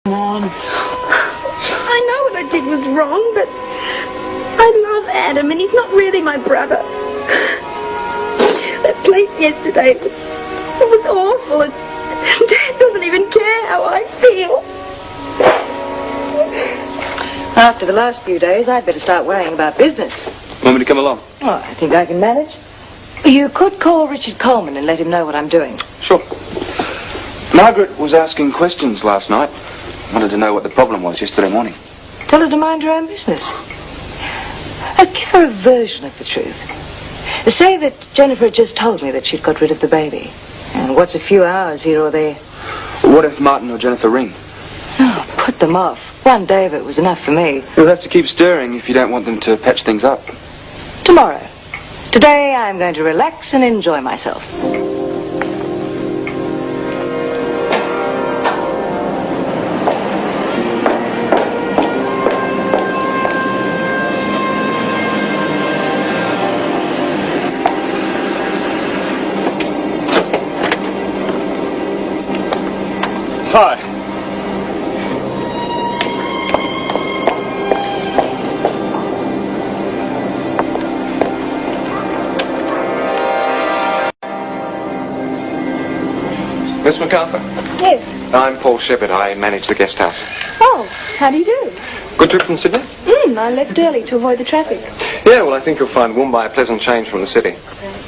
Come on. I know what I did was wrong, but I love Adam, and he's not really my brother. That place yesterday, it was awful, and Dad doesn't even care how I feel. After the last few days, I'd better start worrying about business. Want me to come along? Oh, I think I can manage. You could call Richard Coleman and let him know what I'm doing. Sure. Margaret was asking questions last night. Wanted to know what the problem was yesterday morning. Tell her to mind her own business. Give her a version of the truth. Say that Jennifer had just told me that she'd got rid of the baby. And what's a few hours here or there? What if Martin or Jennifer ring? Oh, put them off. One day of it was enough for me. You'll have to keep stirring if you don't want them to patch things up. Tomorrow. Today I'm going to relax and enjoy myself. Hi. Miss MacArthur? Yes. I'm Paul Shepherd. I manage the guest house. Oh, how do you do? Good trip from Sydney? I left early to avoid the traffic. Yeah, well, I think you'll find Mumbai a pleasant change from the city.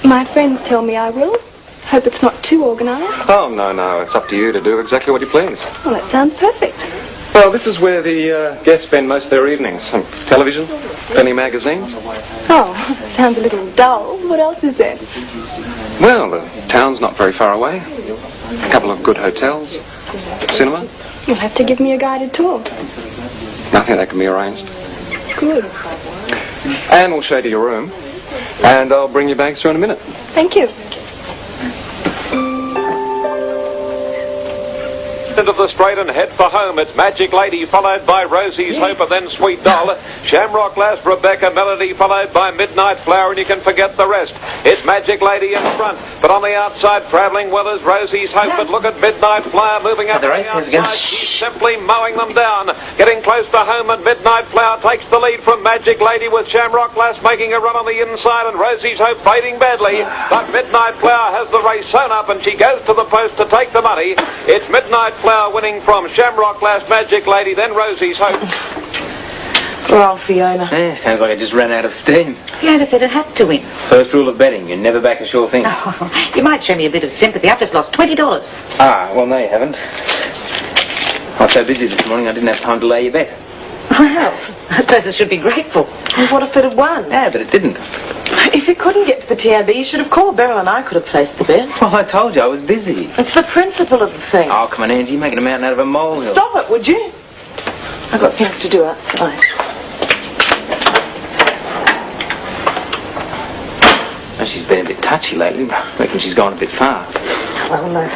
My friends tell me I will. Hope it's not too organised. Oh, no. It's up to you to do exactly what you please. Well, that sounds perfect. Well, this is where the guests spend most of their evenings. Some television, plenty of magazines. Oh, sounds a little dull. What else is there? Well, the town's not very far away. A couple of good hotels. Cinema. You'll have to give me a guided tour. Nothing that can be arranged. Good. And we'll show you your room. And I'll bring your bags through in a minute. Thank you. Into the straight and head for home. It's Magic Lady, followed by Rosie's Hope, and then Sweet Doll. Shamrock Lass, Rebecca Melody, followed by Midnight Flower, and you can forget the rest. It's Magic Lady in front, but on the outside, travelling well as Rosie's Hope. But look at Midnight Flower moving up the on race the is again. outside. She's simply mowing them down. Getting close to home, and Midnight Flower takes the lead from Magic Lady, with Shamrock Lass making a run on the inside, and Rosie's Hope fading badly. But Midnight Flower has the race sewn up, and she goes to the post to take the money. It's Midnight Flower winning from Shamrock Lass, Magic Lady, then Rosie's Hope. Well, Fiona. Yeah, sounds like I just ran out of steam. Fiona said it had to win. First rule of betting, you never back a sure thing. Oh, you might show me a bit of sympathy. I've just lost $20. Ah, well, no, you haven't. I was so busy this morning I didn't have time to lay your bet. Well, I suppose I should be grateful. What if it had won? Yeah, but it didn't. If you couldn't get to the TAB, you should have called Beryl and I could have placed the bet. Well, I told you I was busy. It's the principle of the thing. Oh, come on, Angie, you're making a mountain out of a molehill. Stop it, would you? I've got things to do outside. Oh, she's been a bit touchy lately. I reckon she's gone a bit far. Well,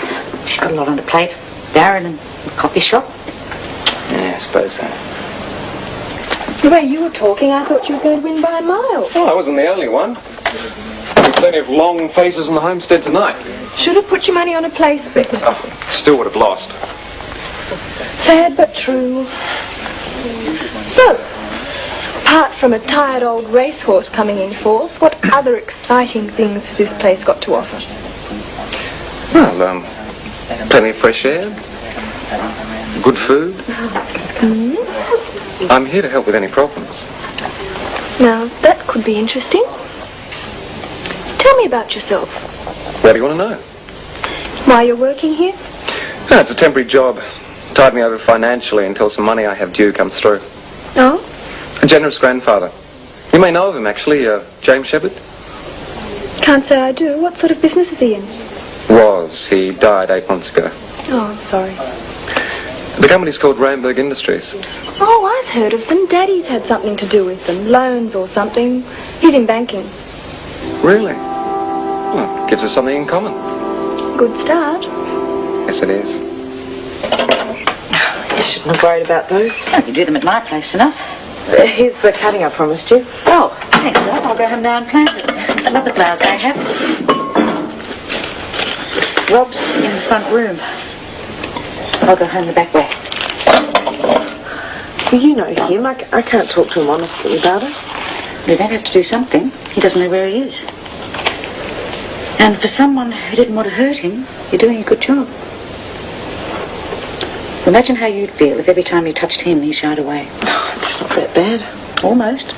she's got a lot on her plate. Darren and the coffee shop. Yeah, I suppose so. The way you were talking, I thought you were going to win by a mile. Oh, I wasn't the only one. There'll be plenty of long faces in the homestead tonight. Should have put your money on a place bet. Oh, still would have lost. Sad but true. So, apart from a tired old racehorse coming in force, what other exciting things has this place got to offer? Well, plenty of fresh air. Good food. I'm here to help with any problems. Now, that could be interesting. Tell me about yourself. What do you want to know? Why you're working here? No, it's a temporary job. Tied me over financially until some money I have due comes through. Oh? A generous grandfather. You may know of him, actually, James Shepherd. Can't say I do. What sort of business is he in? Was. He died 8 months ago. Oh, I'm sorry. The company's called Ramberg Industries. Oh, I've heard of them. Daddy's had something to do with them. Loans or something. He's in banking. Really? Well, gives us something in common. Good start. Yes, it is. You shouldn't have worried about those. Oh, you do them at my place enough. Here's the cutting I promised you. Oh, thanks, love. I'll go home now and plant it. I love the flowers they have. Rob's in the front room. I'll go home the back way. Well, you know him. I can't talk to him honestly about it. You don't have to do something. He doesn't know where he is. And for someone who didn't want to hurt him, you're doing a good job. Imagine how you'd feel if every time you touched him, he shied away. Oh, it's not that bad. Almost.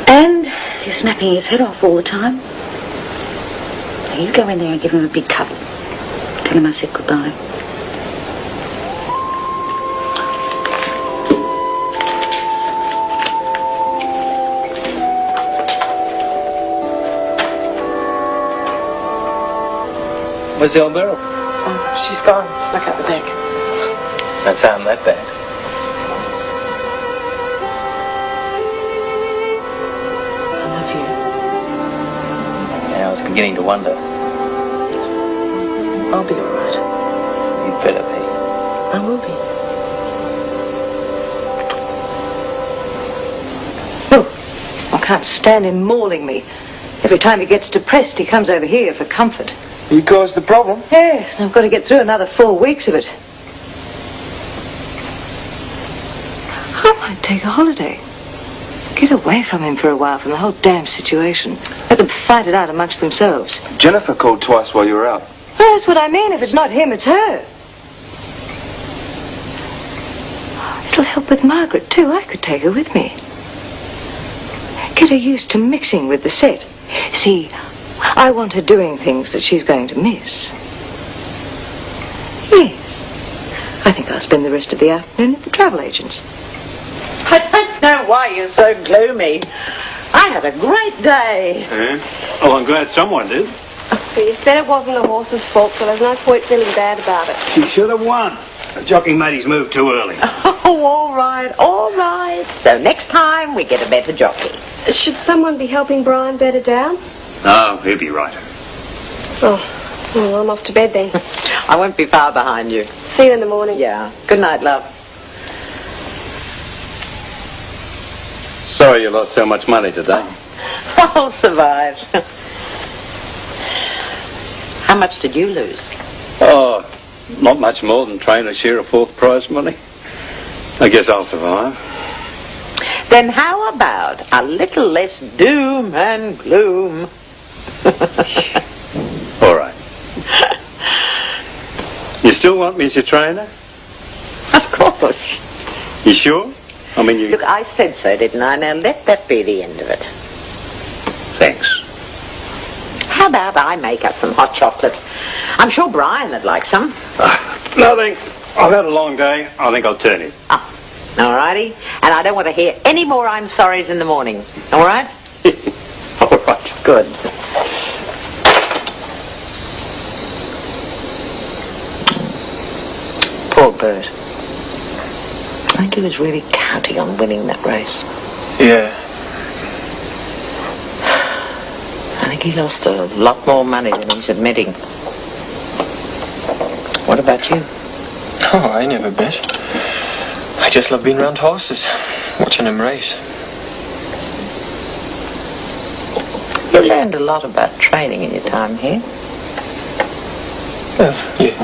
And you're snapping his head off all the time. You go in there and give him a big cuddle. Tell him I said goodbye. Where's the old girl? Oh, she's gone. Snuck out the back. Don't sound that bad. I love you. Yeah, I was beginning to wonder. I'll be all right. You'd better be. I will be. Oh, I can't stand him mauling me. Every time he gets depressed, he comes over here for comfort. You caused the problem? Yes, and I've got to get through another 4 weeks of it. I might take a holiday. Get away from him for a while, from the whole damn situation. Let them fight it out amongst themselves. Jennifer called twice while you were out. Well, that's what I mean. If it's not him, it's her. It'll help with Margaret, too. I could take her with me. Get her used to mixing with the set. See, I want her doing things that she's going to miss. Yes. I think I'll spend the rest of the afternoon at the travel agent's. I don't know why you're so gloomy. I had a great day. Yeah? Oh, I'm glad someone did. But you said it wasn't the horse's fault, so there's no point feeling bad about it. She should have won. The jockey made his move too early. Oh, all right, all right. So next time we get a better jockey. Should someone be helping Brian better down? Oh, he'll be right. Oh, well, I'm off to bed then. I won't be far behind you. See you in the morning. Yeah. Good night, love. Sorry you lost so much money today. I'll survive. How much did you lose? Oh, not much more than trainer's share of fourth prize money. I guess I'll survive. Then how about a little less doom and gloom? All right. You still want me as your trainer? Of course. You sure? I mean, you... Look, I said so, didn't I? Now let that be the end of it. Thanks. How about I make up some hot chocolate? I'm sure Brian would like some. No, thanks. I've had a long day. I think I'll turn in. Oh, all righty. And I don't want to hear any more I'm sorries in the morning. All right? All right. Good. Poor Bert. I think he was really counting on winning that race. Yeah. I think he lost a lot more money than he's admitting. What about you? Oh, I never bet. I just love being round horses, watching them race. You learned a lot about training in your time here. Well, you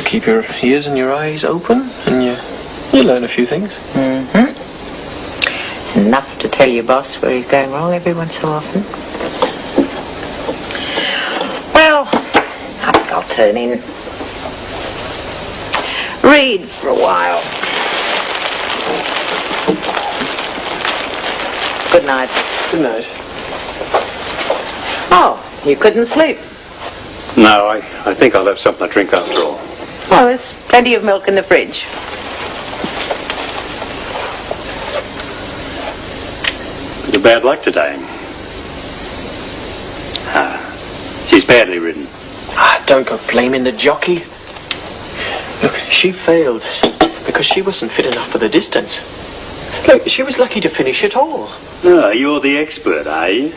keep your ears and your eyes open, and you learn a few things. Mm-hmm. Enough to tell your boss where he's going wrong every once so often. Well, I think I'll turn in. Read for a while. Good night. Good night. Oh, you couldn't sleep. No, I think I'll have something to drink after all. Well, there's plenty of milk in the fridge. You're bad luck today. She's badly ridden. Don't go blaming the jockey. Look, she failed because she wasn't fit enough for the distance. Look, she was lucky to finish at all. Oh, you're the expert, are you?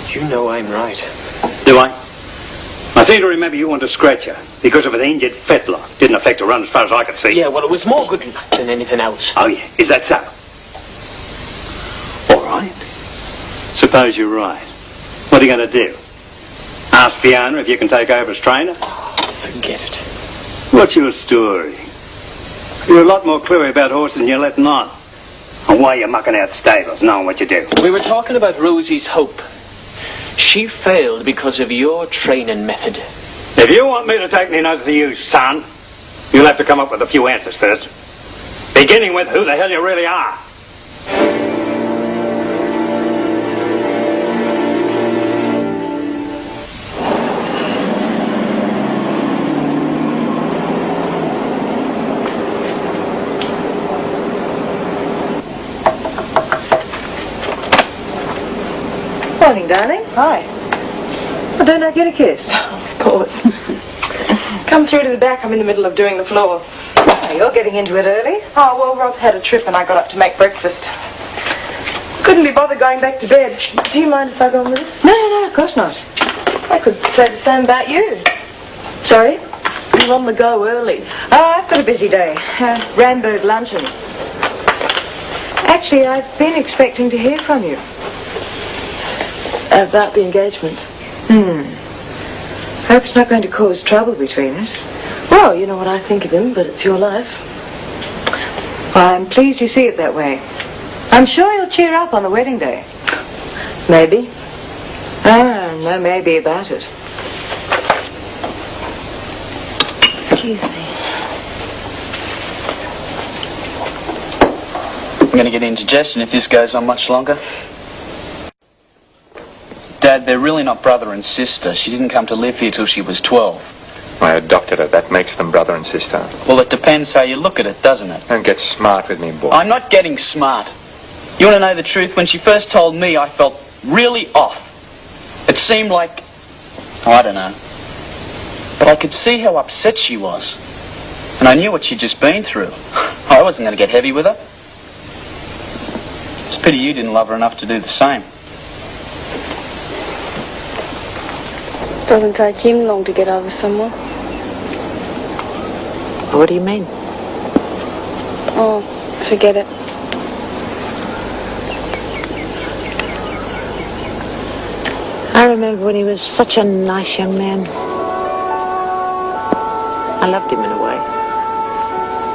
You know I'm right. Do I? I seem to remember you wanted to scratch her because of an injured fetlock. Didn't affect her run as far as I could see. Yeah, well, it was more good luck than anything else. Oh, yeah. Is that so? All right. Suppose you're right. What are you going to do? Ask the owner if you can take over as trainer? Oh, forget it. What's your story? You're a lot more cluey about horses than you're letting on. And why are you mucking out stables, knowing what you do? We were talking about Rosie's hope. She failed because of your training method. If you want me to take any notice of you, son, you'll have to come up with a few answers first. Beginning with who the hell you really are. Morning, darling. Hi. Well, don't I get a kiss? Of course. Come through to the back. I'm in the middle of doing the floor. Oh, you're getting into it early. Oh, well, Rob had a trip and I got up to make breakfast. Couldn't be bothered going back to bed. Do you mind if I go on with it? No, of course not. I could say the same about you. Sorry? You're on the go early. Oh, I've got a busy day. Ramberg luncheon. Actually, I've been expecting to hear from you. About the engagement. Hope it's not going to cause trouble between us. Well, you know what I think of him, but it's your life. Well, I'm pleased you see it that way. I'm sure you'll cheer up on the wedding day. Maybe. No maybe about it. Excuse me. I'm going to get indigestion if this goes on much longer. Dad, they're really not brother and sister. She didn't come to live here till she was 12. I adopted her. That makes them brother and sister. Well, it depends how you look at it, doesn't it? Don't get smart with me, boy. I'm not getting smart. You want to know the truth? When she first told me, I felt really off. It seemed like... I don't know. But I could see how upset she was. And I knew what she'd just been through. I wasn't going to get heavy with her. It's a pity you didn't love her enough to do the same. Doesn't take him long to get over someone. What do you mean? Oh, forget it. I remember when he was such a nice young man. I loved him in a way.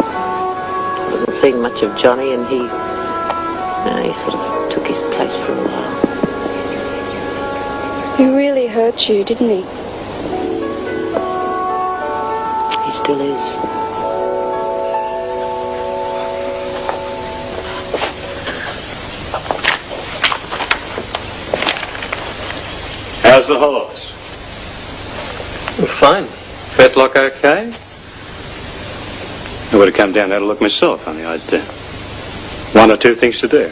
I wasn't seeing much of Johnny, and he sort of took his place for a while. He really hurt you, didn't he? He still is. How's the horse? Fine. Fetlock okay? I would have come down there to look myself, only I'd one or two things to do.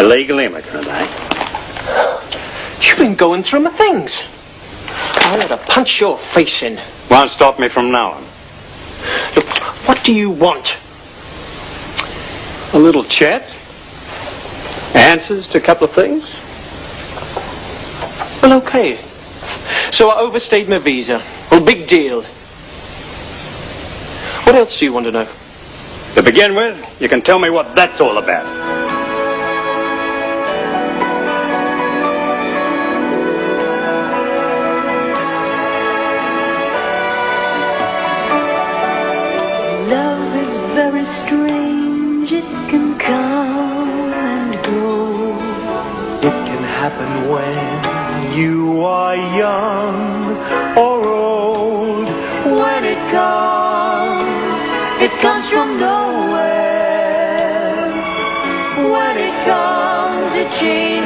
Illegal immigrant, eh? You've been going through my things. I ought to punch your face in. Won't stop me from knowing. Look, what do you want? A little chat? Answers to a couple of things? Well, okay. So I overstayed my visa. Well, big deal. What else do you want to know? To begin with, you can tell me what that's all about. Love is very strange. It can come and go. It can happen when you are young or old. When it comes from nowhere. When it comes, it changes.